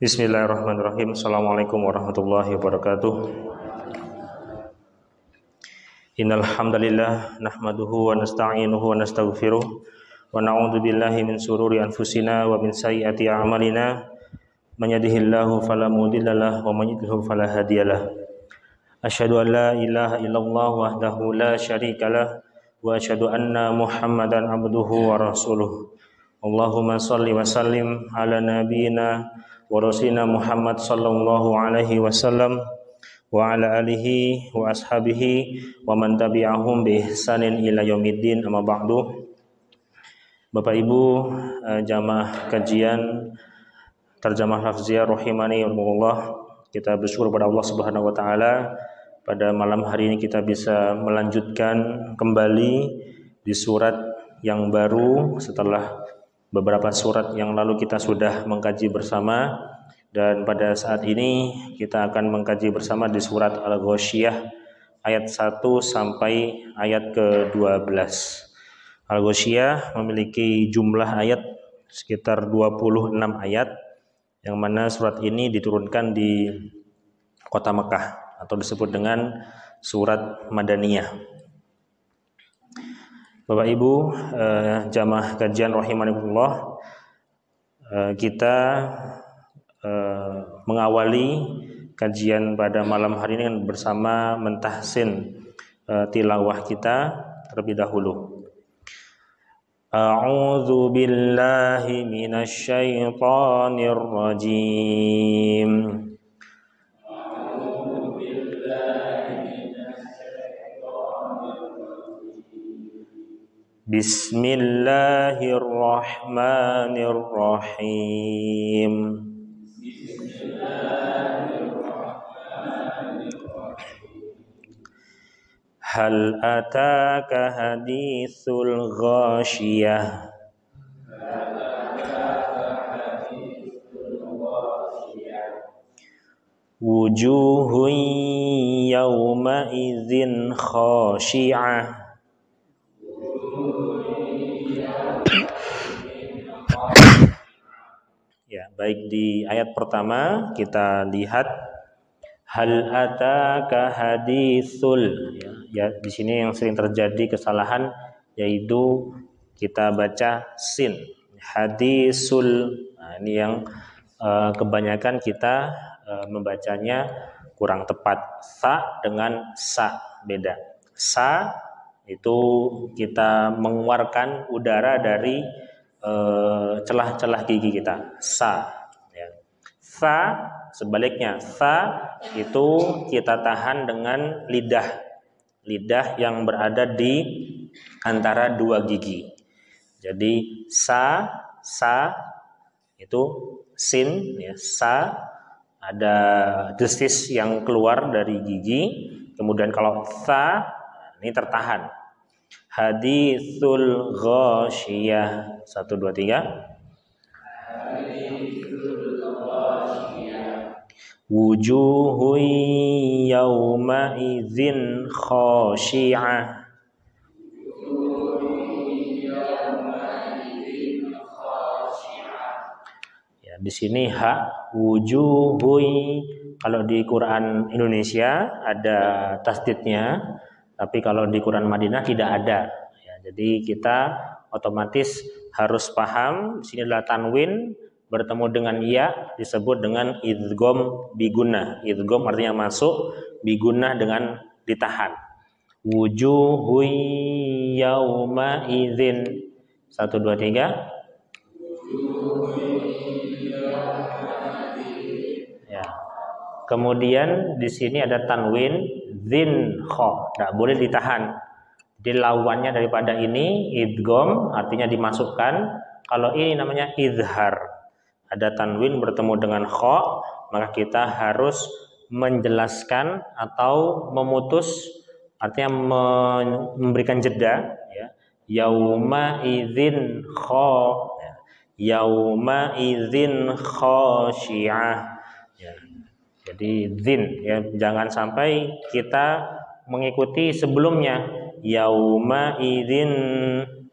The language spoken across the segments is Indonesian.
Bismillahirrahmanirrahim. Assalamualaikum warahmatullahi wabarakatuh. Innal hamdalillah nahmaduhu wa nasta'inuhu wa nastaghfiruh wa na'udzu billahi min shururi anfusina wa min sayyiati a'malina. Man yahdihillahu fala mudhillalah wa man yudhlil fala hadiyalah. Asyhadu an la ilaha illallah wahdahu la syarikalah wa asyhadu anna Muhammadan abduhu wa rasuluh. Allahumma shalli wa sallim ala nabiyyina wa rasulina Muhammad sallallahu alaihi wasallam wa ala alihi wa ashabihi wa man tabi'ahum bi ihsanin ila yaumiddin, amma ba'du. Bapak Ibu jamaah kajian terjemah lafziyah rahimani Allah, kita bersyukur pada Allah Subhanahu wa taala pada malam hari ini kita bisa melanjutkan kembali di surat yang baru setelah beberapa surat yang lalu kita sudah mengkaji bersama, dan pada saat ini kita akan mengkaji bersama di surat Al-Ghasyiyah ayat 1 sampai ayat ke-12. Al-Ghasyiyah memiliki jumlah ayat sekitar 26 ayat, yang mana surat ini diturunkan di kota Mekah atau disebut dengan surat Madaniyah. Bapak Ibu jamaah kajian rahimanillah, kita mengawali kajian pada malam hari ini bersama mentahsin tilawah kita terlebih dahulu. A'udzu billahi minasy syaithanir rajim. Bismillahirrahmanirrahim. Hal ataka haditsul ghasyiyah. Wujuhun yawma idzin khashi'ah. Ya, baik, di ayat pertama kita lihat hal ataka haditsul, ya di sini yang sering terjadi kesalahan yaitu kita baca sin hadisul. Nah, ini yang kebanyakan kita membacanya kurang tepat. Sa dengan sa beda. Sa itu kita mengeluarkan udara dari celah-celah gigi kita, sa, ya. Sa sebaliknya, sa itu kita tahan dengan lidah yang berada di antara dua gigi. Jadi sa itu sin, ya, sa ada desis yang keluar dari gigi. Kemudian kalau sa ini tertahan. Haditsul ghasyiyah. 1, 2, 3. Haditsul ghasyiyah. Wujuhun yawma idzin khashi'ah. Ya, di sini ha wujuhun. Kalau di Quran Indonesia ada tasdidnya, tapi kalau di Quran Madinah tidak ada. Ya, jadi kita otomatis harus paham di sini adalah tanwin bertemu dengan ya disebut dengan idgham bigunnah. Idgham artinya masuk, bigunnah dengan ditahan. Wujuhun yauma idzin. 1, 2, 3. Ya. Kemudian di sini ada tanwin zin kha, tidak boleh ditahan. Jadi lawannya daripada ini idgham, artinya dimasukkan. Kalau ini namanya izhar. Ada tanwin bertemu dengan kha, maka kita harus menjelaskan atau memutus, artinya memberikan jeda, ya. Yauma idzin kha, ya. Yauma idzin khasyi'ah. Ya. Jadi zin, ya, jangan sampai kita mengikuti sebelumnya yauma idzin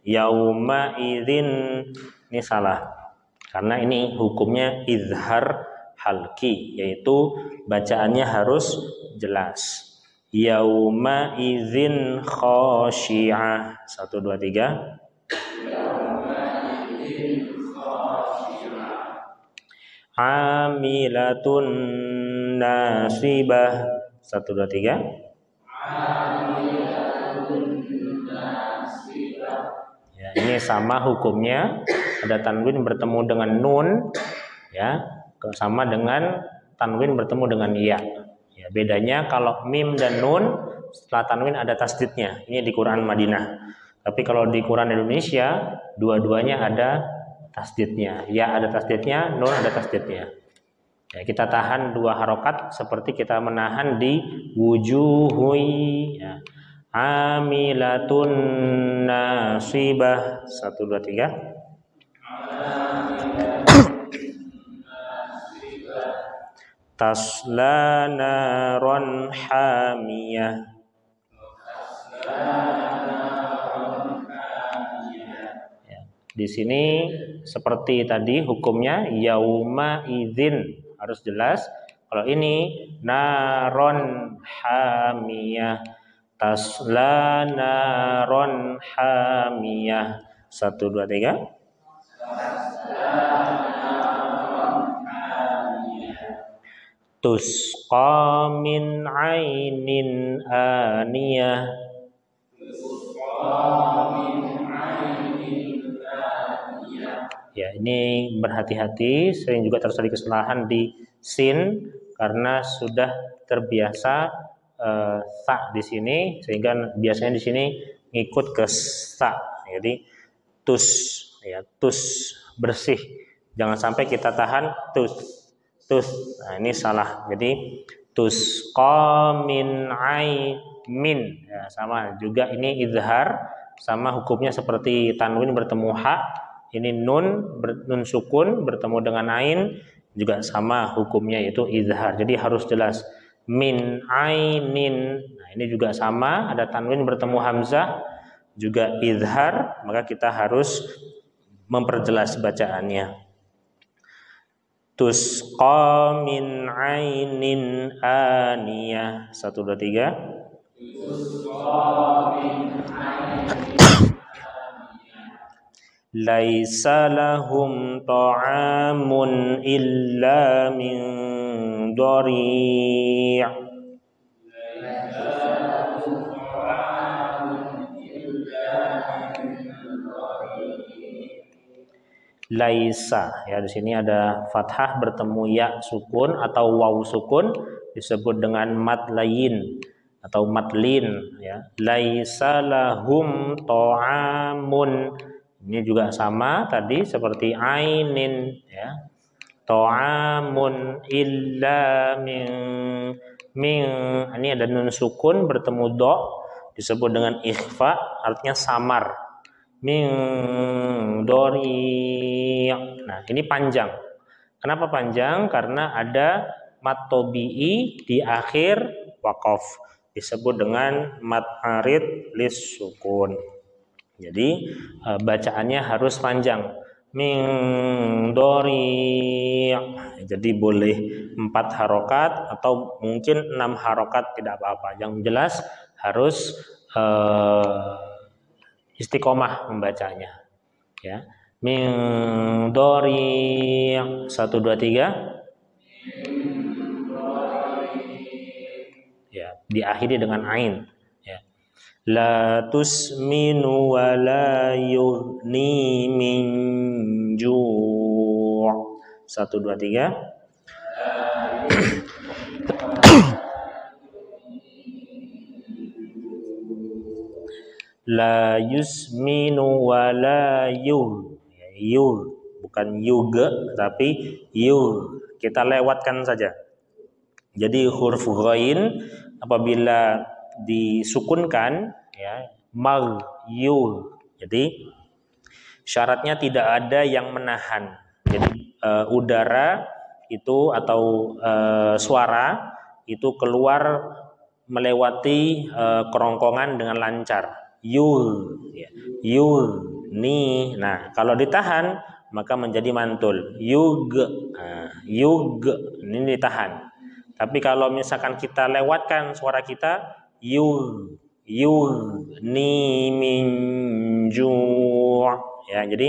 yauma idzin. Ini salah. Karena ini hukumnya izhar halki, yaitu bacaannya harus jelas. Yauma idzin khashi'ah. 1 2 3. Amilatun nasibah. 1 2 3. Ya, ini sama hukumnya, ada tanwin bertemu dengan nun, ya, sama dengan tanwin bertemu dengan ya. Ya, bedanya kalau mim dan nun setelah tanwin ada tasdidnya. Ini di Quran Madinah. Tapi kalau di Quran Indonesia dua-duanya ada tasdidnya. Ya ada tasdidnya, nun ada tasdidnya. Ya, kita tahan 2 harokat seperti kita menahan di wujuhui. Ya. Amilatun nasibah. 1 2 3. Tasla naron hamiyah. Ya, di sini seperti tadi hukumnya yauma idzin harus jelas. Kalau ini naron hamiyah. Tasla naron hamiyah. 1 2 3. Tusqa min ainin aniyah. Ya, ini berhati-hati, sering juga terjadi kesalahan di sin karena sudah terbiasa sa di sini, sehingga biasanya di sini ngikut ke sa. Jadi tus, ya, tus bersih. Jangan sampai kita tahan tus. Nah, ini salah. Jadi tusqa min min, ya, sama juga ini izhar, sama hukumnya seperti tanwin bertemu ha. Ini nun sukun bertemu dengan ain juga sama hukumnya, yaitu izhar. Jadi harus jelas min ainin. Nah, ini juga sama, ada tanwin bertemu hamzah juga izhar, maka kita harus memperjelas bacaannya. Tusqa min ainin aniyah. 1 2 3. Laisa lahum ta'amun illa min dhari'. Laisa, ya, di sini ada fathah bertemu ya sukun atau waw sukun, disebut dengan mad layin atau madlin, ya. Laisa lahum ta'amun. Ini juga sama tadi seperti ainin, ya. Ta'amun illa min. Ini ada nun sukun bertemu do, disebut dengan ikhfa, artinya samar. Min dori. Nah, ini panjang. Kenapa panjang? Karena ada mad tobi'i di akhir waqaf, disebut dengan mad arid lis sukun. Jadi bacaannya harus panjang. Min dori. Jadi boleh 4 harokat atau mungkin 6 harokat, tidak apa-apa. Yang jelas harus istiqomah membacanya, ya. Min dori. 1 2 3. Ya, diakhiri dengan ain, ya. La tusminu wa la yughni min ju'. 1 2 3. La yusminu wa la yuh. Yuh, bukan yuga tapi yuh. Kita lewatkan saja. Jadi huruf ghain apabila disukunkan, ya, mag yuh. Jadi syaratnya tidak ada yang menahan. Jadi udara itu atau suara itu keluar melewati kerongkongan dengan lancar. Yul, ya. Yul. ni. Nah, kalau ditahan maka menjadi mantul. Yug. Nah, yug ini ditahan. Tapi kalau misalkan kita lewatkan suara kita yug ni min ju'. Ya, jadi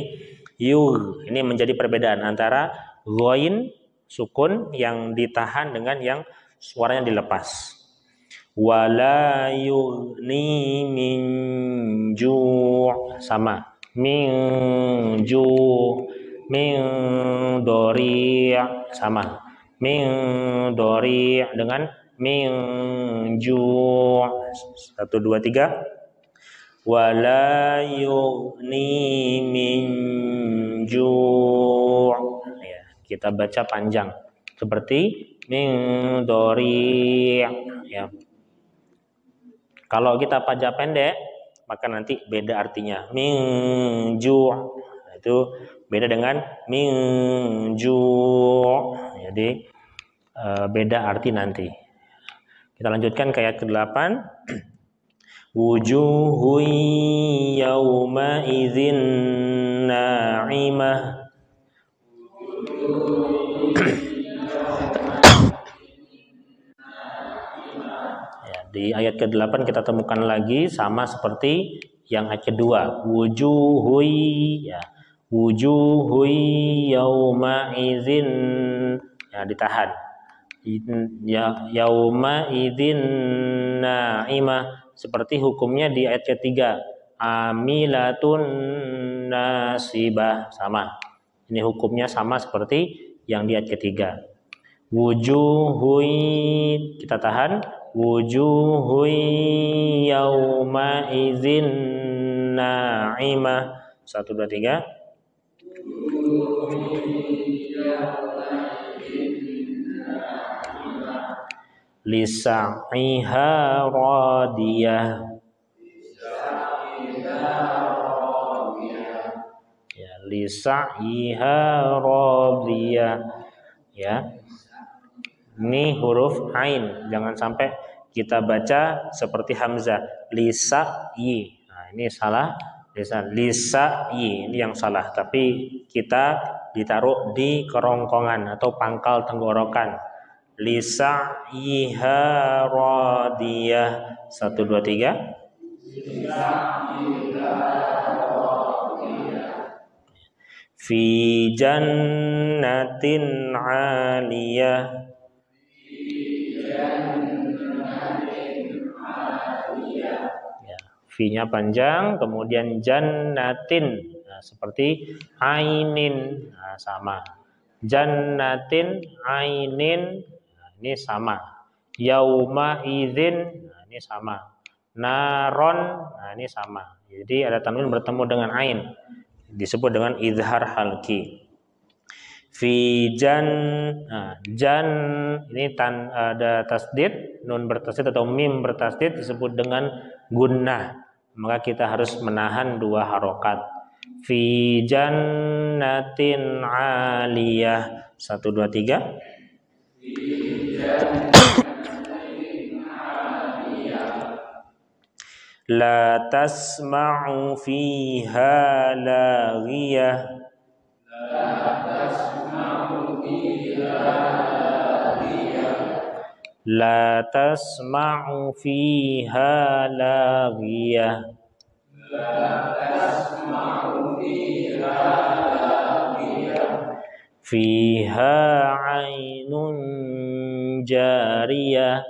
yug ini menjadi perbedaan antara ghain sukun yang ditahan dengan yang suaranya dilepas. Wala yughni min ju' sama. Min ju' min dori' sama. Min dori' dengan min ju'. 1 2 3. Wala yughni min ju'. Ya, kita baca panjang seperti min dori' ya. Kalau kita baca pendek maka nanti beda artinya. Min ju'. Itu beda dengan min ju'. Jadi beda arti nanti. Kita lanjutkan ke ayat ke-8. Wujuhun yawma idzin na'imah. Di ayat ke-8 kita temukan lagi sama seperti yang ayat kedua. Wujuhui ya. Wujuhui yauma idzin ya ditahan. Ya yauma idzin naimah seperti hukumnya di ayat ketiga. Amilatun nasibah sama. Ini hukumnya sama seperti yang di ayat ketiga. Wujuhui kita tahan. Wujuhun yawma idzin na'imah. 1 2 3. Lisa'iha radiyah. Ya, lisa'iha radiyah. Ya. Ini huruf ain, jangan sampai kita baca seperti hamzah lisa'i. Nah, ini salah. Lisa'i ini yang salah, tapi kita ditaruh di kerongkongan atau pangkal tenggorokan. Lisa'iha radiyah. 1 2 3. Fi jannatin 'aliyah. Fi-nya panjang, kemudian jannatin, nah, seperti ainin, nah, sama. Jannatin, ainin, nah, ini sama. Yauma idzin, nah, ini sama. Naron, nah, ini sama. Jadi ada tanwin bertemu dengan ain, disebut dengan izhar halki. Fi jan, nah, jan ini ada tasdid, nun bertasdid atau mim bertasdid disebut dengan gunnah. Maka kita harus menahan 2 harokat. Fi jannatin 'aliyah. 1 2 3. La tasma'u fiha laghiyah. La tasma'u fiha laghiyah. Fiha 'ainun jariyah.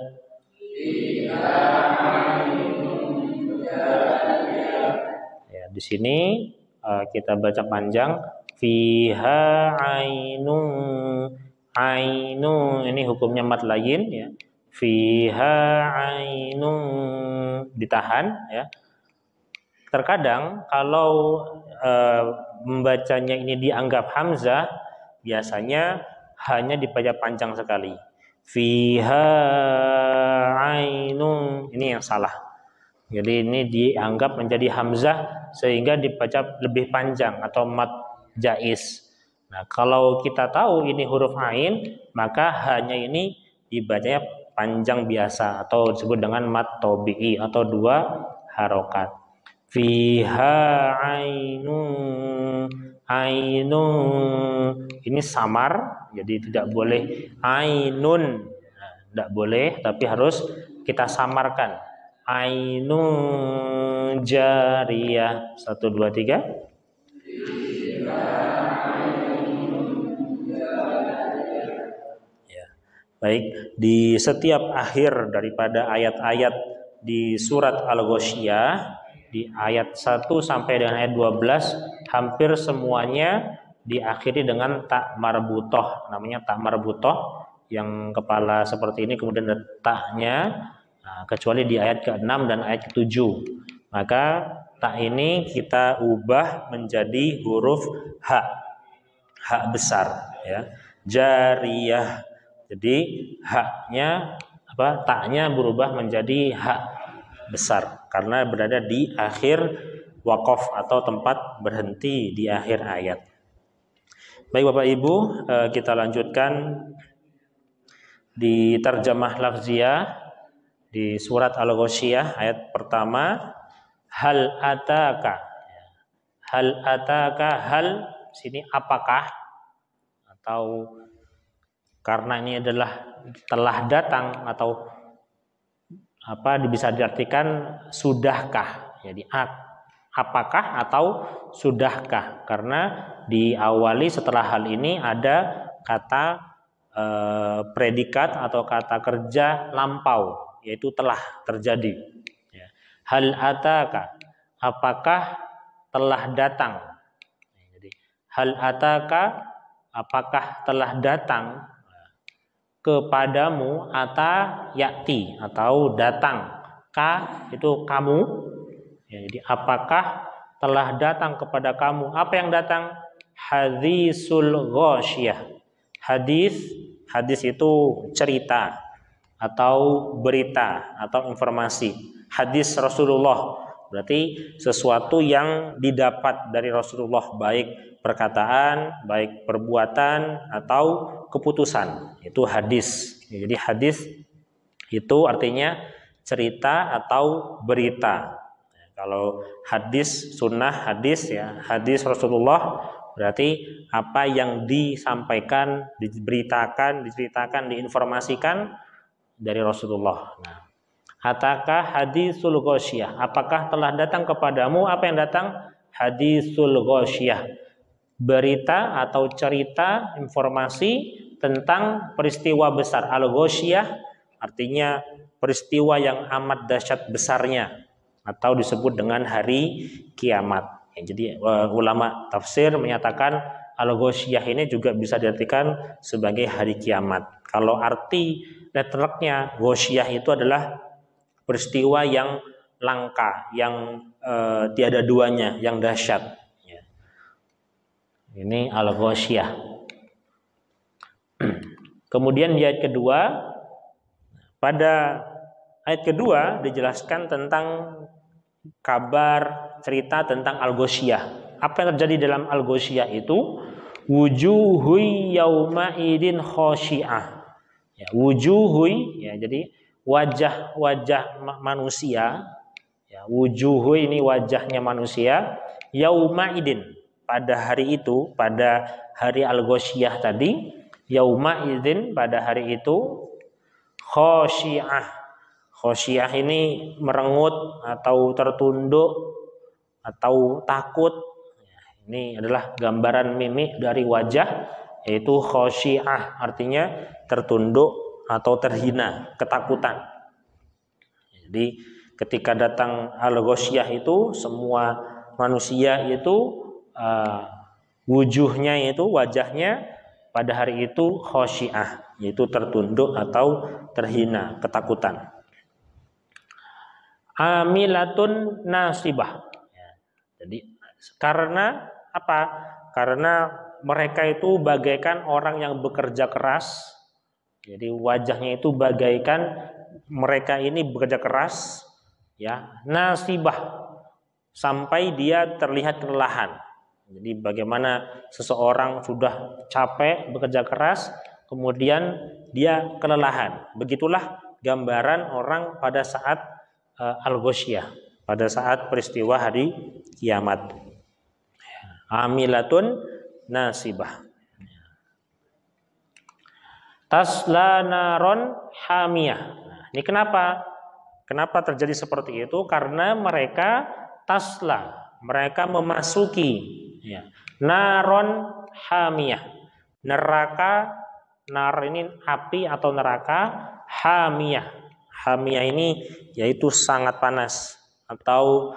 Ya, di sini kita baca panjang. Fiha 'ainun. Ainun ini hukumnya mad lain ya. Fiha 'ainun ditahan ya. Terkadang kalau membacanya ini dianggap hamzah, biasanya hanya dibaca panjang sekali. Fiha 'ainun, ini yang salah. Jadi ini dianggap menjadi hamzah sehingga dibaca lebih panjang atau mad jaiz. Nah, kalau kita tahu ini huruf ain, maka hanya ini dibacanya panjang biasa atau disebut dengan mad tabi'i atau 2 harokat. Fiha ainun. Ainun ini samar, jadi tidak boleh ainun. Nah, tidak boleh, tapi harus kita samarkan. Ainun jariyah. 1, 2, 3. Ya. Baik, di setiap akhir daripada ayat-ayat di surat Al-Ghasyiyah, di ayat 1 sampai dengan ayat 12, hampir semuanya diakhiri dengan tak marbutoh. Namanya tak marbutoh, yang kepala seperti ini kemudian ada taknya, nah, kecuali di ayat ke-6 dan ayat ke-7. Maka tak ini kita ubah menjadi huruf ha, besar, ya, jariyah. Jadi haknya taknya berubah menjadi hak besar karena berada di akhir waqaf atau tempat berhenti di akhir ayat. Baik Bapak Ibu, kita lanjutkan di terjemah lafziyah di surat Al-Ghasyiyah ayat pertama. Hal ataka. Hal ataka, hal sini apakah, atau karena ini adalah telah datang atau bisa diartikan sudahkah. Jadi apakah atau sudahkah, karena diawali setelah hal ini ada kata predikat atau kata kerja lampau, yaitu telah terjadi. Hal ataka, apakah telah datang. Jadi hal ataka, apakah telah datang kepadamu, ata yakti atau datang, ka itu kamu, ya, jadi apakah telah datang kepada kamu, apa yang datang? Hadisul ghasyiyah. Hadis itu cerita atau berita atau informasi. Hadis Rasulullah berarti sesuatu yang didapat dari Rasulullah, baik perkataan, baik perbuatan atau keputusan, itu hadis. Jadi hadis itu artinya cerita atau berita. Kalau hadis sunnah, hadis ya, hadis Rasulullah berarti apa yang disampaikan, diberitakan, diceritakan, diinformasikan dari Rasulullah. Nah, ataka hadisul ghasyiyah, apakah telah datang kepadamu apa yang datang? Hadisul ghasyiyah, berita atau cerita, informasi tentang peristiwa besar. Al-ghasyiyah artinya peristiwa yang amat dahsyat besarnya, atau disebut dengan hari kiamat. Jadi ulama tafsir menyatakan al-ghasyiyah ini juga bisa diartikan sebagai hari kiamat. Kalau arti letternya ghasyiyah itu adalah peristiwa yang langka, yang tiada duanya, yang dahsyat. Ini al-ghasyiyah. Kemudian di ayat kedua, pada ayat kedua dijelaskan tentang kabar, cerita tentang al-ghasyiyah. Apa yang terjadi dalam al-ghasyiyah itu? Wujuhui yauma idin khasyi'ah. Ya, wujuhui, ya, jadi wajah-wajah manusia, ya, wujuhu ini wajahnya manusia, yauma idin, pada hari itu, pada hari al-ghasyiyah tadi, yauma idin, pada hari itu, khasyi'ah. Khasyi'ah ini merengut atau tertunduk atau takut. Ini adalah gambaran mimik dari wajah, yaitu khasyi'ah, artinya tertunduk atau terhina, ketakutan. Jadi ketika datang al-ghasyiyah itu, semua manusia itu wujuhnya itu, wajahnya pada hari itu khasyi'ah, yaitu tertunduk atau terhina, ketakutan. Amilatun nasibah. Jadi karena apa? Karena mereka itu bagaikan orang yang bekerja keras. Jadi wajahnya itu bagaikan mereka ini bekerja keras, ya, nasibah, sampai dia terlihat kelelahan. Jadi bagaimana seseorang sudah capek bekerja keras, kemudian dia kelelahan. Begitulah gambaran orang pada saat al-ghasyiyah, pada saat peristiwa hari kiamat. Amilatun nasibah. Tasla naron hamiyah. Nah, ini kenapa? Kenapa terjadi seperti itu? Karena mereka tasla, mereka memasuki ya, naron hamiyah. Neraka, nar ini api atau neraka, hamiyah. Hamiyah ini yaitu sangat panas atau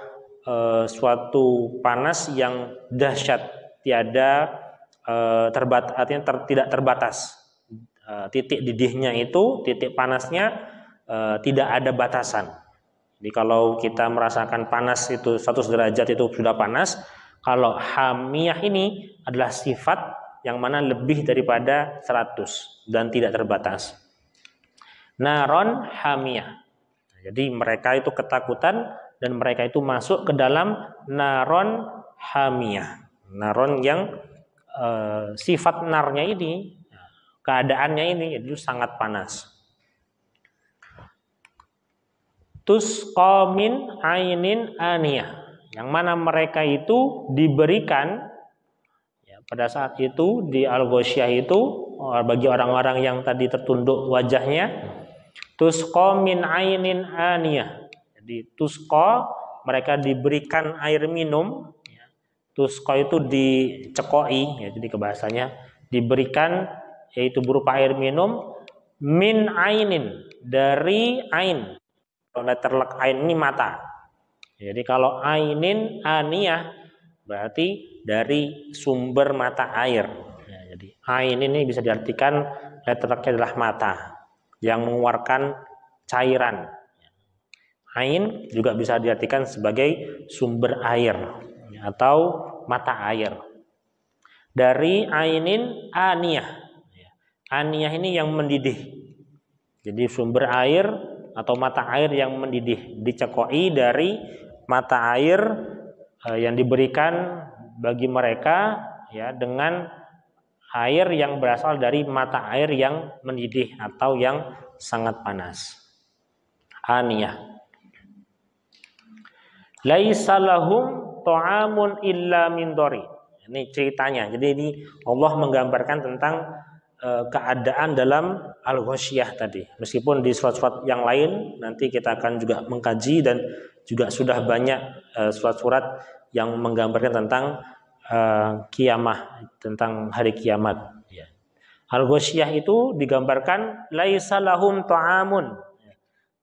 suatu panas yang dahsyat, tiada tidak terbatas. Titik didihnya itu, titik panasnya tidak ada batasan. Jadi kalau kita merasakan panas itu 100 derajat itu sudah panas, kalau hamiyah ini adalah sifat yang mana lebih daripada 100 dan tidak terbatas. Naron hamiyah. Jadi mereka itu ketakutan dan mereka itu masuk ke dalam naron hamiyah. Naron yang sifat narnya ini, keadaannya ini itu sangat panas. Tusqa min ainin aniyah, yang mana mereka itu diberikan ya, pada saat itu di Al-Ghasyiyah itu bagi orang-orang yang tadi tertunduk wajahnya, tusqa min ainin aniyah. Jadi tusqa, mereka diberikan air minum ya. Tusqa itu dicekoi ya, jadi kebahasanya diberikan yaitu berupa air minum min ainin, dari ain. Letter ain ini mata. Jadi kalau ainin aniyah berarti dari sumber mata air. Ya, jadi ain ini bisa diartikan letter adalah mata yang mengeluarkan cairan. Ain juga bisa diartikan sebagai sumber air atau mata air. Dari ainin aniyah. Aniyah ini yang mendidih. Jadi sumber air atau mata air yang mendidih, dicekoi dari mata air yang diberikan bagi mereka ya, dengan air yang berasal dari mata air yang mendidih atau yang sangat panas. Aniyah. Laisa lahum ta'amun illa min dhari. Ini ceritanya. Jadi ini Allah menggambarkan tentang keadaan dalam Al-Ghasyiyah tadi. Meskipun di surat-surat yang lain nanti kita akan juga mengkaji dan juga sudah banyak surat-surat yang menggambarkan tentang kiamah, tentang hari kiamat. Ya. Al-Ghasyiyah itu digambarkan laisa lahum ta'amun.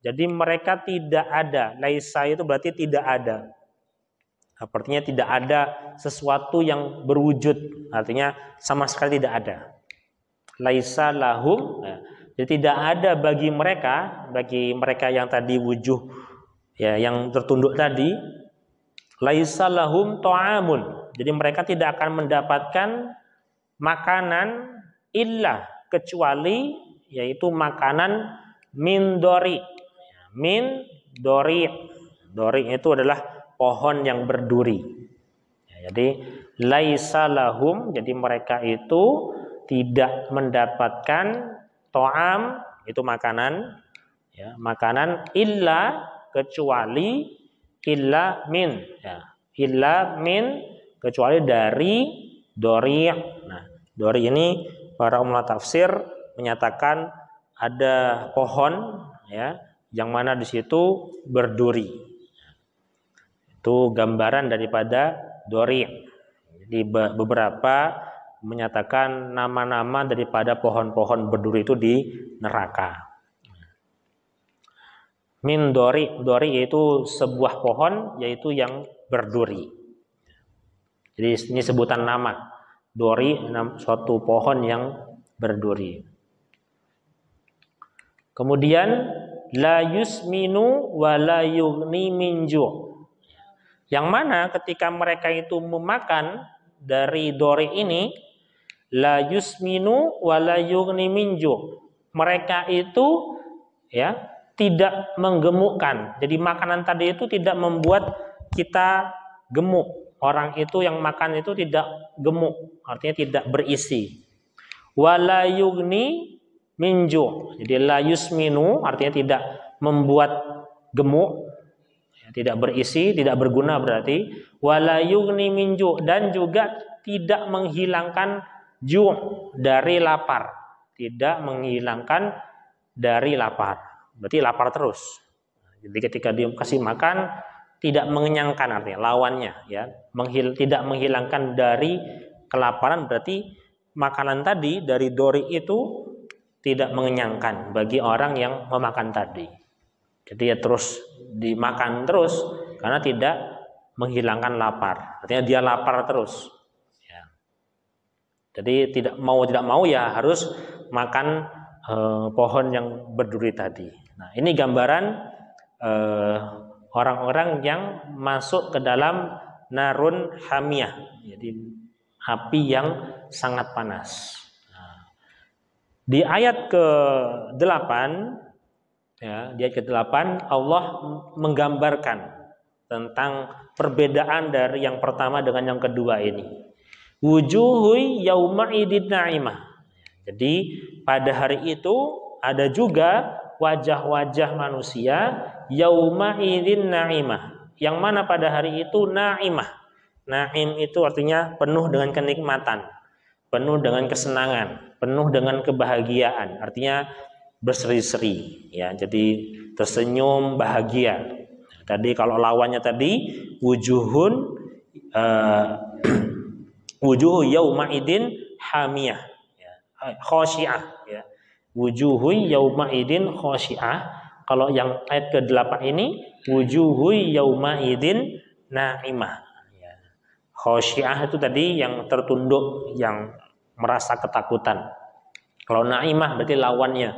Jadi mereka tidak ada. Laisa itu berarti tidak ada. Artinya tidak ada sesuatu yang berwujud. Artinya sama sekali tidak ada. Laisa lahum, jadi tidak ada bagi mereka yang tadi wujuh ya, yang tertunduk tadi, laisa lahum ta'amun. Jadi mereka tidak akan mendapatkan makanan illa, kecuali yaitu makanan min dori. Min dori. Dori itu adalah pohon yang berduri. Ya, jadi laisa lahum, jadi mereka itu tidak mendapatkan to'am, itu makanan ya, makanan illa, kecuali illa min ya, illa min, kecuali dari dori. Nah, dori ini para ulama tafsir menyatakan ada pohon ya, yang mana di situ berduri. Itu gambaran daripada dori. Jadi beberapa menyatakan nama-nama daripada pohon-pohon berduri itu di neraka. Min dori, dori itu sebuah pohon yaitu yang berduri. Jadi ini sebutan nama. Dori suatu pohon yang berduri. Kemudian la yusminu wa la yughni min ju'. Yang mana ketika mereka itu memakan dari dori ini, la yusminu wa la yughni min ju'. Mereka itu ya tidak menggemukkan. Jadi makanan tadi itu tidak membuat kita gemuk. Orang itu yang makan itu tidak gemuk, artinya tidak berisi. Wa la yughni min ju'. Jadi la yusminu artinya tidak membuat gemuk tidak berisi, tidak berguna berarti. Wala yughni min ju', dan juga tidak menghilangkan ju' dari lapar. Tidak menghilangkan dari lapar. Berarti lapar terus. Jadi ketika dikasih makan tidak mengenyangkan, artinya lawannya ya. Tidak menghilangkan dari kelaparan, berarti makanan tadi dari dori itu tidak mengenyangkan bagi orang yang memakan tadi. Jadi ya terus dimakan terus karena tidak menghilangkan lapar. Artinya dia lapar terus. Ya. Jadi tidak mau ya harus makan pohon yang berduri tadi. Nah, ini gambaran orang-orang yang masuk ke dalam narun hamiyah. Jadi api yang sangat panas. Di ayat ke-8 ya, di ayat ke-8 Allah menggambarkan tentang perbedaan dari yang pertama dengan yang kedua ini. Wujuhu yauma idin na'imah. Jadi pada hari itu ada juga wajah-wajah manusia yauma idin na'imah. Yang mana pada hari itu na'imah. Na'im itu artinya penuh dengan kenikmatan, penuh dengan kesenangan, penuh dengan kebahagiaan, artinya berseri-seri ya. Jadi tersenyum bahagia. Tadi kalau lawannya tadi wujuhun wujuhu yauma idin hamiyah ya, khosyi'ah ya. Wujuhu yauma idin khosyi'ah. Kalau yang ayat ke-8 ini wujuhu yauma idin na'imah. Khosyi'ah itu tadi yang tertunduk, yang merasa ketakutan. Kalau na'imah berarti lawannya,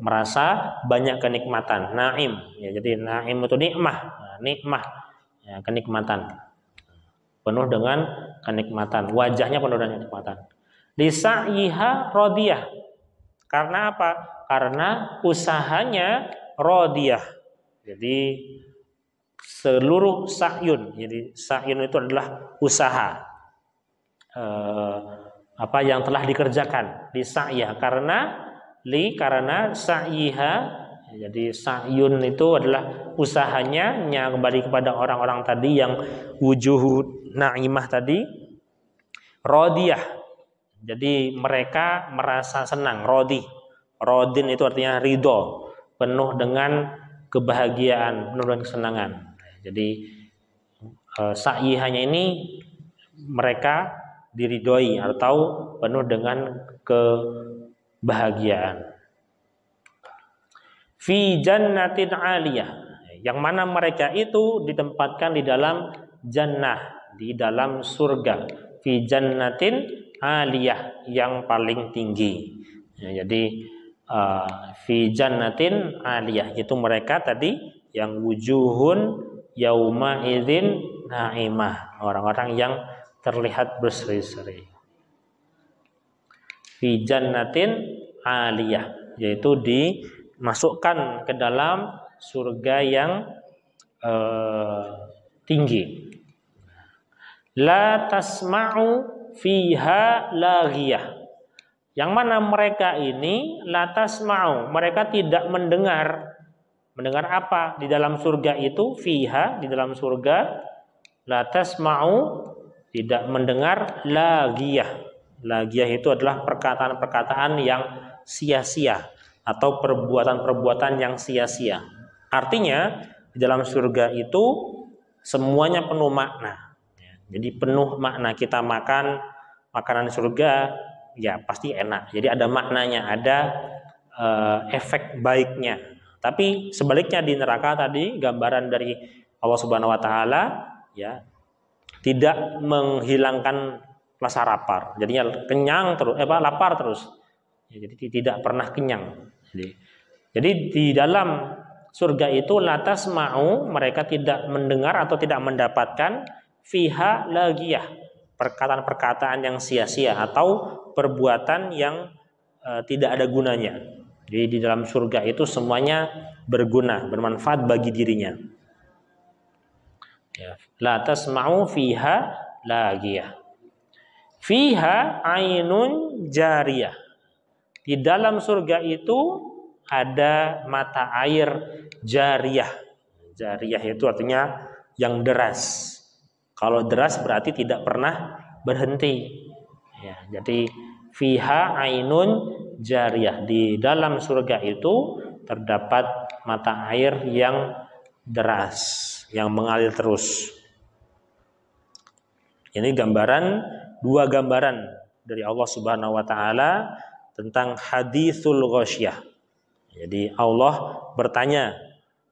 merasa banyak kenikmatan. Na'im ya, jadi na'im itu nikmah. Nah, nikmah ya, kenikmatan. Penuh dengan kenikmatan, wajahnya penuh dengan kenikmatan. Lisa'iha radiyah. Karena apa? Karena usahanya radiyah. Jadi seluruh sa'yun, jadi sa'yun itu adalah usaha apa yang telah dikerjakan di sa'yah, karena sa'iha, jadi sa'yun itu adalah usahanya yang kembali kepada orang-orang tadi yang wujuh na'imah tadi, radiyah, jadi mereka merasa senang, rodin itu artinya ridho, penuh dengan kebahagiaan, penuh dengan kesenangan. Jadi sa'ihanya ini mereka diridhoi atau penuh dengan kebahagiaan. Fi jannatin 'aliyah, yang mana mereka itu ditempatkan di dalam jannah, di dalam surga. Fi jannatin 'aliyah, yang paling tinggi. Ya, jadi fi jannatin 'aliyah itu mereka tadi yang wujuhun yauma idzin na'imah, orang-orang yang terlihat berseri-seri. Fi jannatin 'aliyah, yaitu dimasukkan ke dalam surga yang tinggi. La tasma'u fiha laghiyah, yang mana mereka ini la tasma'u, mereka tidak mendengar. Mendengar apa di dalam surga itu? Fiha, di dalam surga. La tasma'u, tidak mendengar laghiyah. Laghiyah itu adalah perkataan-perkataan yang sia-sia atau perbuatan-perbuatan yang sia-sia. Artinya di dalam surga itu semuanya penuh makna. Jadi penuh makna. Kita makan makanan surga ya pasti enak. Jadi ada maknanya, ada efek baiknya. Tapi sebaliknya di neraka tadi gambaran dari Allah Subhanahu wa taala ya, tidak menghilangkan rasa lapar. Jadinya kenyang terus, lapar terus. Ya, jadi tidak pernah kenyang. Jadi di dalam surga itu latas mau, mereka tidak mendengar atau tidak mendapatkan fiha laghiyah, perkataan-perkataan yang sia-sia atau perbuatan yang tidak ada gunanya. Jadi di dalam surga itu semuanya berguna, bermanfaat bagi dirinya. Ya. La tasma'u fiha laghiyah. Fiha ainun jariyah. Di dalam surga itu ada mata air jariyah. Jariyah itu artinya yang deras. Kalau deras berarti tidak pernah berhenti. Ya, jadi fiha ainun jariyah, di dalam surga itu terdapat mata air yang deras, yang mengalir terus. Ini dua gambaran dari Allah Subhanahu wa taala tentang haditsul ghasyiyah. Jadi Allah bertanya,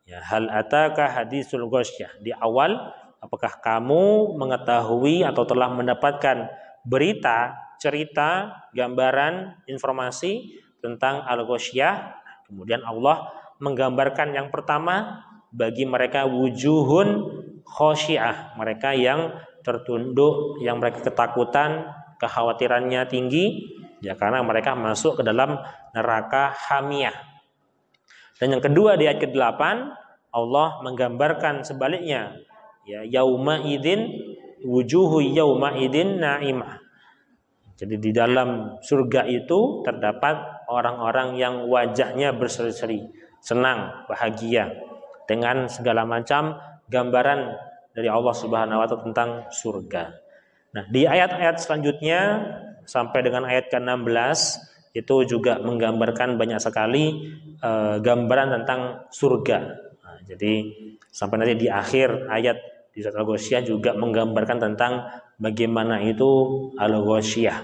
ya, hal ataka haditsul ghasyiyah. Di awal, apakah kamu mengetahui atau telah mendapatkan berita, cerita, gambaran, informasi tentang al-ghasyiyah? Kemudian Allah menggambarkan yang pertama, bagi mereka wujuhun khasyiah, mereka yang tertunduk, yang mereka ketakutan, kekhawatirannya tinggi, ya karena mereka masuk ke dalam neraka hamiyah. Dan yang kedua di ayat ke-8 Allah menggambarkan sebaliknya, ya, yauma idzin wujuhu yauma idzin naimah. Jadi di dalam surga itu terdapat orang-orang yang wajahnya berseri-seri, senang, bahagia, dengan segala macam gambaran dari Allah Subhanahu wa taala tentang surga. Nah, di ayat-ayat selanjutnya sampai dengan ayat ke-16 itu juga menggambarkan banyak sekali gambaran tentang surga. Nah, jadi sampai nanti di akhir ayat di surat Al-Ghasyiyah juga menggambarkan tentang bagaimana itu Al-Ghasyiyah,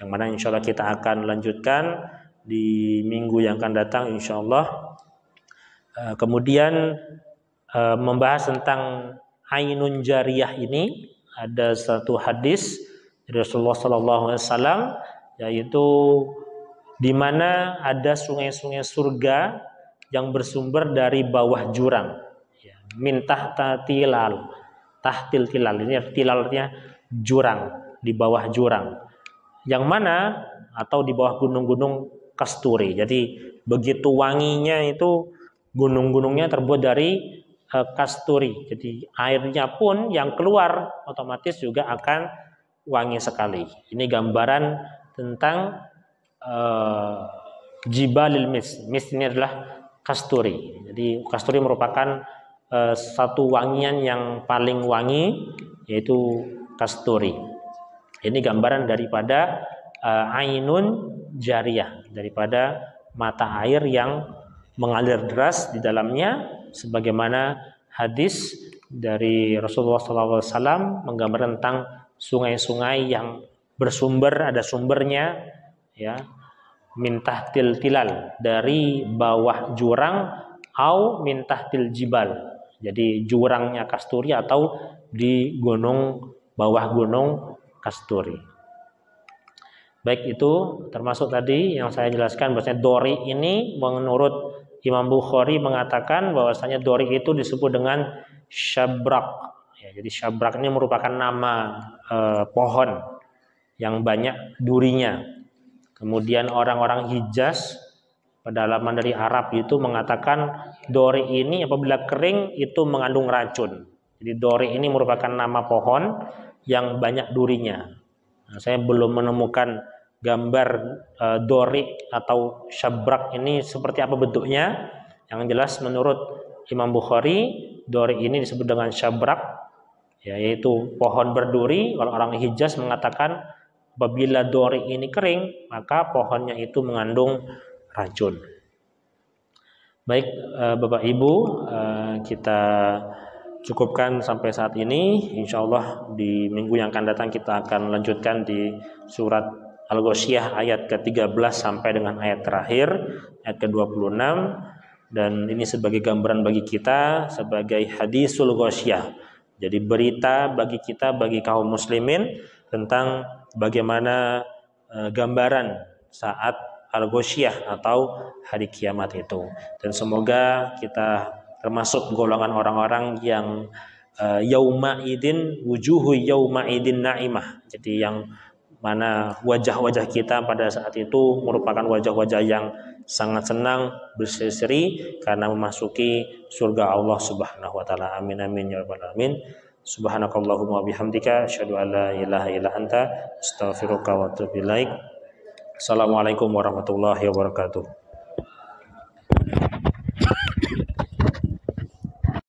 yang mana insya Allah kita akan lanjutkan di minggu yang akan datang insya Allah. Kemudian membahas tentang ainun jariyah ini, ada satu hadis dari Rasulullah SAW, yaitu di mana ada sungai-sungai surga yang bersumber dari bawah jurang, ya, min tahta tilal, tahtil tilal, ini tilalnya jurang, di bawah jurang, yang mana atau di bawah gunung-gunung kasturi. Jadi begitu wanginya itu, gunung-gunungnya terbuat dari kasturi. Jadi airnya pun yang keluar otomatis juga akan wangi sekali. Ini gambaran tentang jibalil mis. Mis ini adalah kasturi. Jadi kasturi merupakan satu wangian yang paling wangi, yaitu kasturi. Ini gambaran daripada ainun jariyah, daripada mata air yang mengalir deras di dalamnya, sebagaimana hadis dari Rasulullah SAW menggambarkan tentang sungai-sungai yang bersumber, ada sumbernya, ya, min tahtil tilal, dari bawah jurang, au min tahtil jibal, jadi jurangnya kasturi atau di gunung, bawah gunung kasturi. Baik, itu termasuk tadi yang saya jelaskan bahwasanya dori ini menurut Imam Bukhari mengatakan bahwasanya dori itu disebut dengan syabrak. Ya, jadi syabrak ini merupakan nama pohon yang banyak durinya. Kemudian orang-orang Hijaz, pedalaman dari Arab itu mengatakan dori ini apabila kering itu mengandung racun. Jadi dori ini merupakan nama pohon yang banyak durinya. Nah, saya belum menemukan gambar dori atau syabrak ini seperti apa bentuknya. Yang jelas menurut Imam Bukhari, dori ini disebut dengan syabrak, yaitu pohon berduri. Kalau orang Hijaz mengatakan apabila dori ini kering, maka pohonnya itu mengandung racun. Baik, Bapak Ibu, kita cukupkan sampai saat ini. Insya Allah di minggu yang akan datang kita akan lanjutkan di surat Al-Ghasyiyah ayat ke-13 sampai dengan ayat terakhir, ayat ke-26. Dan ini sebagai gambaran bagi kita, sebagai hadisul ghasyiyah. Jadi berita bagi kita, bagi kaum muslimin, tentang bagaimana gambaran saat Al-Ghasyiyah atau hari kiamat itu. Dan semoga kita termasuk golongan orang-orang yang yauma idin wujuhu yauma idin naimah. Jadi yang mana wajah-wajah kita pada saat itu merupakan wajah-wajah yang sangat senang, berseri-seri karena memasuki surga Allah Subhanahu wa taala. Amin amin ya rabbal alamin. Subhanakallahumma bihamdika asyhadu an la ilaha illa anta astaghfiruka wa atubu ilaik. Assalamualaikum warahmatullahi wabarakatuh.